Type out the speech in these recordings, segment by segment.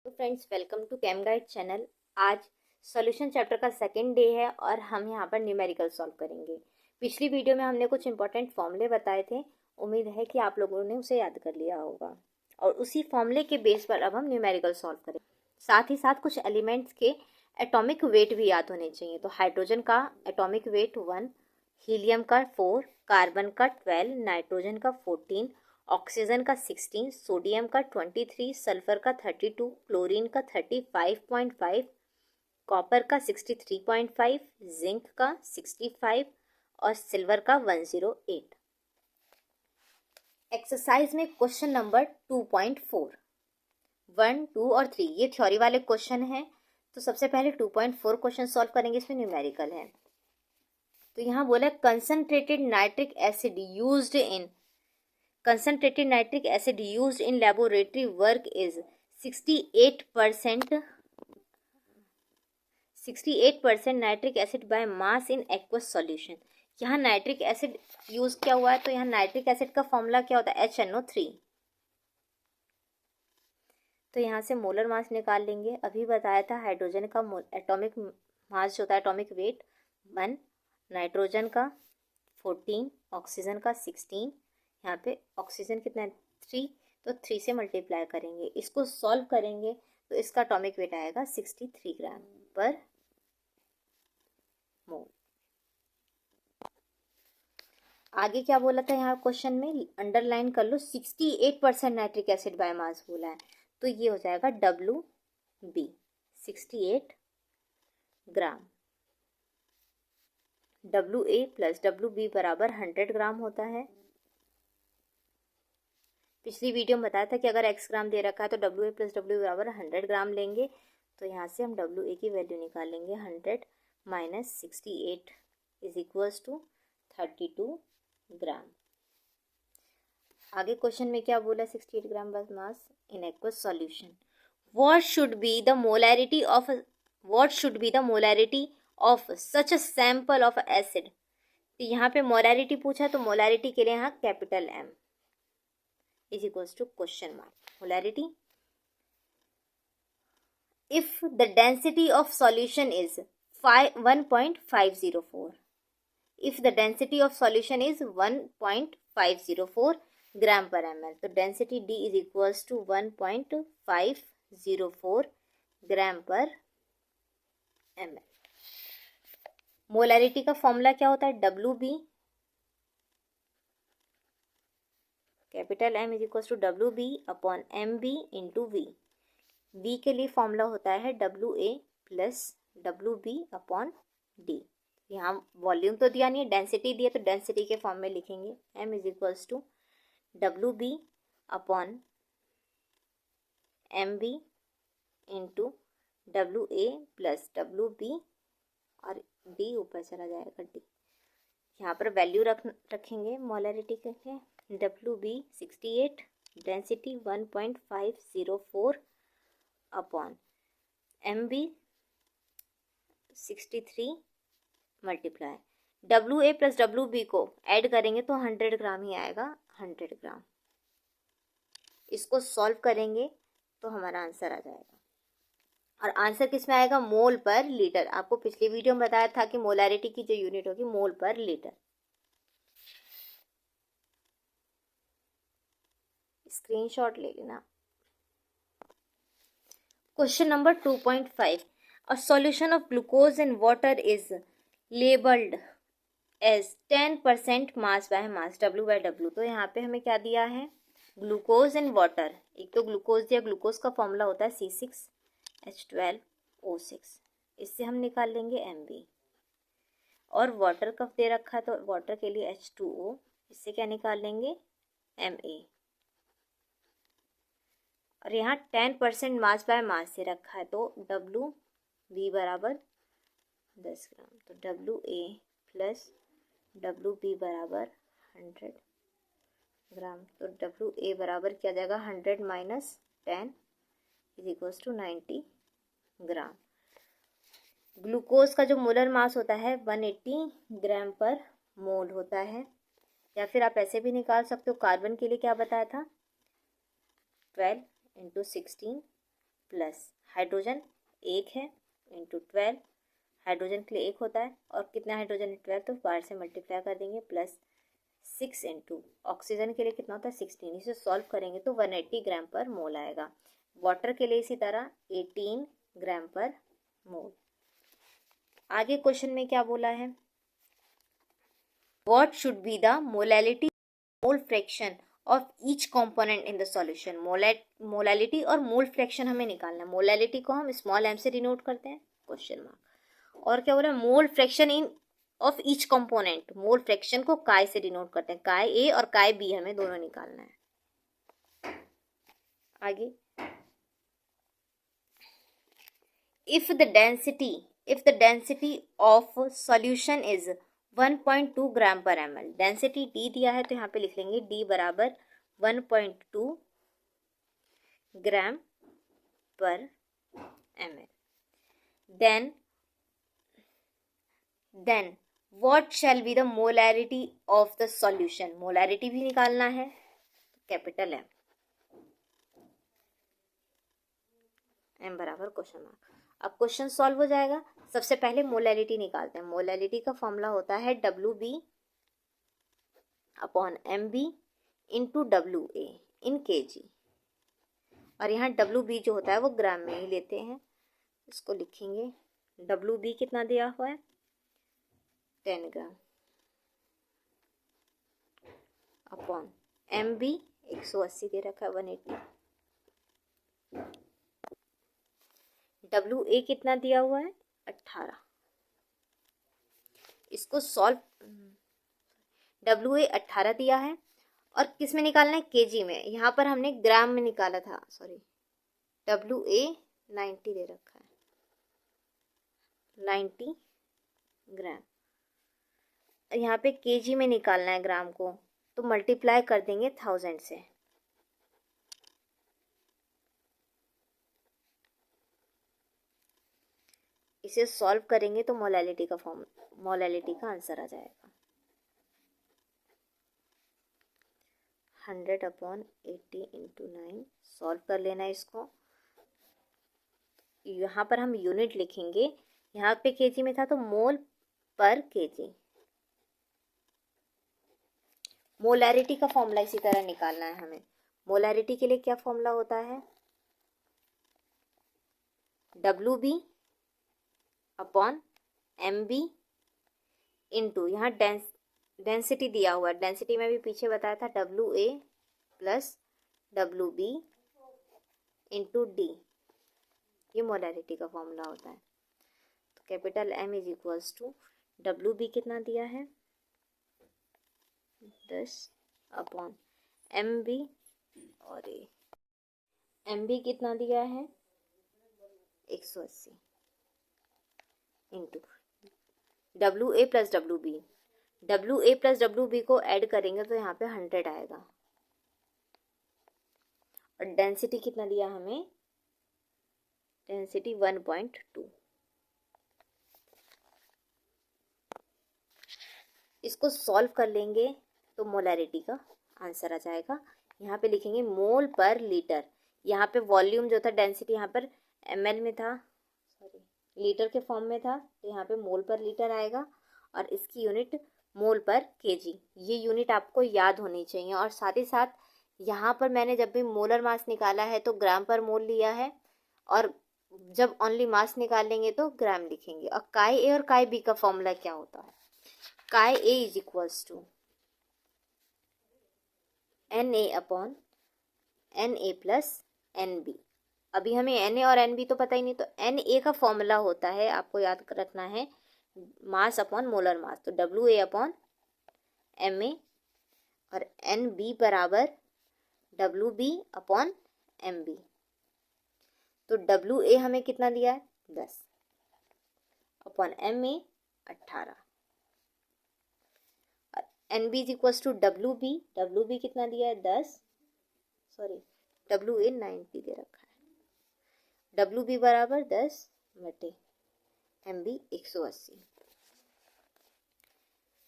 तो friends, welcome to chem guide channel. आज solution chapter का सेकेंड डे है और हम यहाँ पर न्यूमेरिकल सॉल्व करेंगे। पिछली वीडियो में हमने कुछ इंपॉर्टेंट फॉर्मूले बताए थे। उम्मीद है कि आप लोगों ने उसे याद कर लिया होगा और उसी फॉर्मूले के बेस पर अब हम न्यूमेरिकल सॉल्व करेंगे। साथ ही साथ कुछ एलिमेंट्स के एटॉमिक वेट भी याद होने चाहिए। तो हाइड्रोजन का एटॉमिक वेट 1, हीलियम का 4, कार्बन का 12, नाइट्रोजन का 14, ऑक्सीजन का 16, सोडियम का 23, सल्फर का 32, क्लोरीन का 35.5, कॉपर का 63.5, जिंक का 65 और सिल्वर का 108। एक्सरसाइज में क्वेश्चन नंबर 2.4, 1, 2 और 3 ये थ्योरी वाले क्वेश्चन हैं। तो सबसे पहले 2.4 क्वेश्चन सॉल्व करेंगे, इसमें न्यूमेरिकल है। तो यहाँ बोला concentrated nitric acid used in laboratory work is 68% nitric acid by mass in aqueous solution. यहाँ नाइट्रिक एसिड यूज किया हुआ है, तो यहाँ नाइट्रिक एसिड का फॉर्मूला क्या होता है? HNO3। तो यहाँ से मोलर मास निकाल लेंगे। अभी बताया था हाइड्रोजन का एटॉमिक मास जो होता है, एटॉमिक वेट 1, नाइट्रोजन का 14, ऑक्सीजन का 16, यहाँ पे ऑक्सीजन कितना है 3, तो 3 से मल्टीप्लाई करेंगे। इसको सॉल्व करेंगे तो इसका एटॉमिक वेट आएगा 63 ग्राम पर मोल। आगे क्या बोला था यहाँ क्वेश्चन में, अंडरलाइन कर लो, 68% नाइट्रिक एसिड बाय मास बोला है, तो ये हो जाएगा WB 68 ग्राम। WA प्लस WB बराबर 100 ग्राम होता है। पिछली वीडियो में बताया था कि अगर x ग्राम दे रखा है तो WA प्लस WB बराबर 100 ग्राम लेंगे। तो यहाँ से हम WA की वैल्यू निकाल लेंगे, 100 minus 68 is equals to 32 gram. आगे क्वेश्चन में क्या बोला, 68 ग्राम बस mass in aqueous solution. What should be the molarity of such a sample of acid? तो यहाँ पे मोलारिटी पूछा, तो मोलारिटी के लिए यहाँ capital M is equals to question mark. Molarity. If the density of solution is 1.504, if the density of solution is 1.504 gram per ml, तो density D is equals to 1.504 gram per ml। Molarity का formula क्या होता है? WB capital M is equal to WB upon MB into V। V के लिए formula होता है WA plus WB upon D। यहाँ वॉल्यूम तो दिया नहीं है, डेंसिटी दिया, तो डेंसिटी के फॉर्म में लिखेंगे M is equals to WB upon MB into WA plus WB और D ऊपर चला जाएगा D। यहाँ पर वैल्यू रखेंगे मोलारिटी के लिए, WB 68, density 1.504 upon MB 63 multiply WA plus WB को ऐड करेंगे तो 100 ग्राम ही आएगा, 100 ग्राम। इसको सॉल्व करेंगे तो हमारा आंसर आ जाएगा, और आंसर किस में आएगा? मोल पर लीटर। आपको पिछली वीडियो में बताया था कि मोलारिटी की जो यूनिट होगी मोल पर लीटर। स्क्रीनशॉट ले लेना। Question number 2.5, a solution of glucose in water is labelled as 10% mass by mass W/W। तो यहाँ पे हमें क्या दिया है? Glucose in water. एक तो ग्लूकोज दिया, ग्लूकोज का फॉर्मूला होता है C6H12O6। इससे हम निकाल लेंगे MB। और वाटर का दे रखा है तो वाटर के लिए H2O, इससे क्या निकाल लेंगे? MA। और यहाँ 10% मास बाय मास से रखा है, तो WB बराबर 10 ग्राम, तो WA प्लस WB बराबर 100 ग्राम। तो WA बराबर क्या जाएगा? 100 minus 10 is equals to 90 gram. Glucose का जो मोलर मास होता है 180 ग्राम पर मोल होता है, या फिर आप ऐसे भी निकाल सकते हो। कार्बन के लिए क्या बताया था? 12 इंटू 16 प्लस हाइड्रोजन 1 है इंटू 12, हाइड्रोजन के लिए 1 होता है और कितना हाइड्रोजन है 12, तो 12 से मल्टीप्लाई कर देंगे, प्लस 6 इंटू ऑक्सीजन के लिए कितना होता है 16। इसे सॉल्व करेंगे तो 180 ग्राम पर मोल आएगा। वाटर के लिए इसी तरह 18 ग्राम पर मोल। आगे क्वेश्चन में क्या बोला है, what should be the molality mole fraction of each component in the solution. Molality और मोल फ्रैक्शन हमें निकालना है। मोलैलिटी को हम स्मॉल m से डिनोट करते हैं, क्वेश्चन मार्क। और क्या बोला, mole fraction in of each component, mole fraction को काय से डिनोट करते हैं, काय ए और काय बी हमें दोनों निकालना है। आगे, if the density of solution is 1.2 gram per ml, density D दिया है तो यहाँ पे लिख लेंगे D बराबर 1.2 ग्राम per ml। then what shall be the molarity of the solution, molarity भी निकालना है, कैपिटल M बराबर क्वेश्चन मार्क। अब क्वेश्चन सॉल्व हो जाएगा। सबसे पहले मोलैलिटी निकालते हैं। मोलैलिटी का फॉर्मूला होता है WB upon MB into WA इन kg, और यहाँ WB जो होता है वो ग्राम में ही लेते हैं। इसको लिखेंगे, WB कितना दिया हुआ है 10 ग्राम अपॉन MB 180 दे रखा है 180, WA कितना दिया हुआ है 18। इसको सॉल्व, WA 18 दिया है और किस में निकालना है केजी में, यहाँ पर हमने ग्राम में निकाला था, सॉरी WA 90 दे रखा है 90 ग्राम, यहाँ पे केजी में निकालना है ग्राम को, तो मल्टीप्लाई कर देंगे 1000 से। इसे सॉल्व करेंगे तो मोलैलिटी का आंसर आ जाएगा 100 अपॉन 80 इंटू 9। सॉल्व कर लेना इसको। यहाँ पर हम यूनिट लिखेंगे, यहाँ पे केजी में था तो मोल पर केजी। मोलैरिटी का फॉर्मूला इसी तरह निकालना है हमें। मोलैरिटी के लिए क्या फॉर्मूला होता है, WB अपॉन MB इंटू, यहाँ डेंसिटी दिया हुआ है, डेंसिटी में भी पीछे बताया था WA plus WB into D, ये मोलैरिटी का फॉर्मूला होता है। तो capital M is equals to WB कितना दिया है 10 अपॉन MB, और MB कितना दिया है 180 into WA plus WB। WA plus WB को ऐड करेंगे तो यहाँ पे 100 आएगा, और डेंसिटी कितना दिया हमें, डेंसिटी 1.2। इसको सॉल्व कर लेंगे तो मोलैरिटी का आंसर आ जाएगा। यहाँ पे लिखेंगे मोल पर लीटर, यहाँ पे वॉल्यूम जो था, डेंसिटी यहाँ पर ml में था, सॉरी लीटर के फॉर्म में था, तो यहाँ पे मोल पर लीटर आएगा, और इसकी यूनिट मोल पर केजी। ये यूनिट आपको याद होनी चाहिए। और साथ ही साथ यहाँ पर मैंने जब भी मोलर मास निकाला है तो ग्राम पर मोल लिया है, और जब ओनली मास निकालेंगे तो ग्राम लिखेंगे। और काय ए और काय बी का फॉर्मूला क्या होता है, chi A is equals to NA upon NA plus NB। अभी हमें NA और NB तो पता ही नहीं, तो NA का फॉर्मूला होता है, आपको याद रखना है, मास अपॉन मोलर मास, तो WA अपॉन MA, और NB बराबर WB अपॉन MB। तो WA हमें कितना दिया है 10 अपॉन MA 18, और NB is equals to WB कितना दिया है 10, सॉरी WA 90 दे रखा है, WB बराबर 10 बटे MB 180।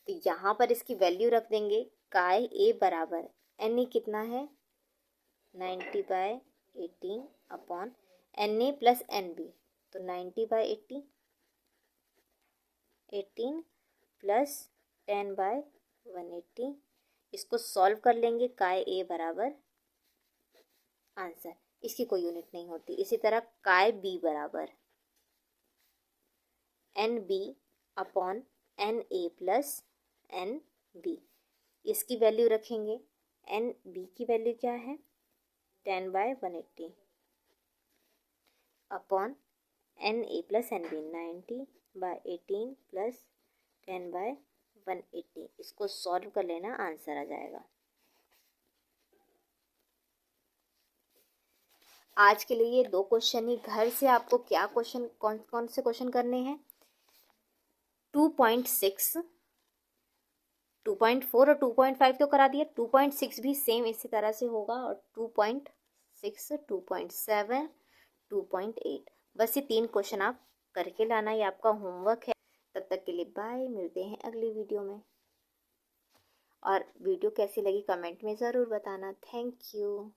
तो यहाँ पर इसकी वैल्यू रख देंगे, काय ए बराबर NA कितना है 90/18 अपॉन NA प्लस NB, तो 90/80, 18 प्लस 10/180। इसको सॉल्व कर लेंगे, काय A बराबर आंसर, इसकी कोई यूनिट नहीं होती। इसी तरह काय B बराबर NB upon NA plus NB, इसकी वैल्यू रखेंगे। NB की वैल्यू क्या है, 10/180 upon NA plus NB, 90/18 plus 10/180। इसको सॉल्व कर लेना, आंसर आ जाएगा। आज के लिए ये 2 क्वेश्चन ही। घर से आपको क्या क्वेश्चन, कौन कौन से क्वेश्चन करने हैं, 2.6, 2.4 और 2.5 तो करा दिया, 2.6 भी सेम इसी तरह से होगा, और 2.6, 2.7, 2.8, बस ये 3 क्वेश्चन आप करके लाना, ये आपका होमवर्क है। तब तक के लिए बाय, मिलते हैं अगली वीडियो में। और वीडियो कैसी लगी कमेंट में ज़रूर बताना। Thank you.